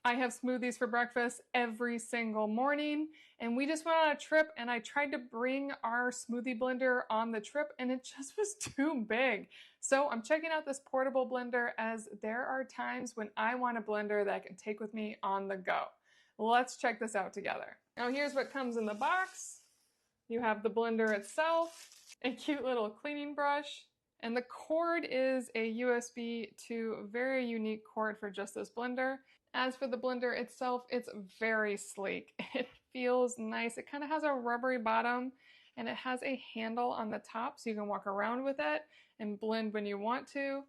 I have smoothies for breakfast every single morning, and we just went on a trip and I tried to bring our smoothie blender on the trip and it just was too big. So I'm checking out this portable blender as there are times when I want a blender that I can take with me on the go. Let's check this out together. Now here's what comes in the box. You have the blender itself, a cute little cleaning brush, and the cord is a USB to very unique cord for just this blender. As for the blender itself, it's very sleek. It feels nice. It kind of has a rubbery bottom and it has a handle on the top so you can walk around with it and blend when you want to.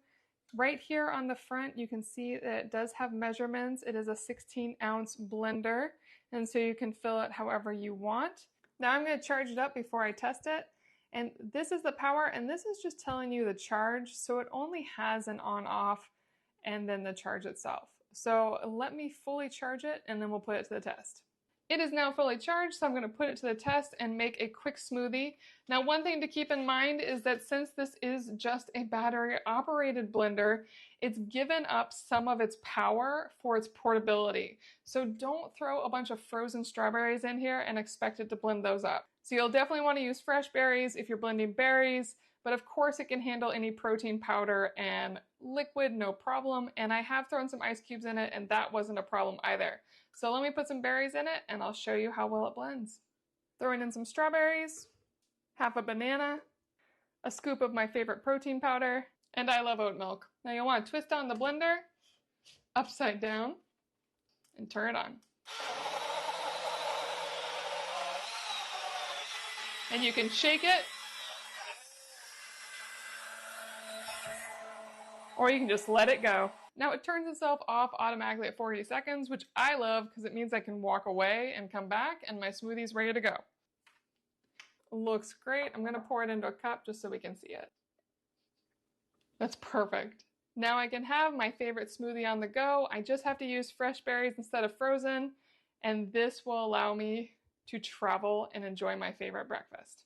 Right here on the front, you can see that it does have measurements. It is a 16-ounce blender, and so you can fill it however you want. Now I'm going to charge it up before I test it. And this is the power, and this is just telling you the charge, so it only has an on-off and then the charge itself. So let me fully charge it and then we'll put it to the test. It is now fully charged, so I'm going to put it to the test and make a quick smoothie. Now, one thing to keep in mind is that since this is just a battery-operated blender, it's given up some of its power for its portability. So don't throw a bunch of frozen strawberries in here and expect it to blend those up. So you'll definitely want to use fresh berries if you're blending berries, but of course it can handle any protein powder and liquid, no problem. And I have thrown some ice cubes in it and that wasn't a problem either. So let me put some berries in it and I'll show you how well it blends. Throwing in some strawberries, half a banana, a scoop of my favorite protein powder, and I love oat milk. Now you'll want to twist on the blender, upside down, and turn it on. And you can shake it, or you can just let it go. Now it turns itself off automatically at 40 seconds, which I love because it means I can walk away and come back and my smoothie's ready to go. Looks great. I'm gonna pour it into a cup just so we can see it. That's perfect. Now I can have my favorite smoothie on the go. I just have to use fresh berries instead of frozen, and this will allow me to travel and enjoy my favorite breakfast.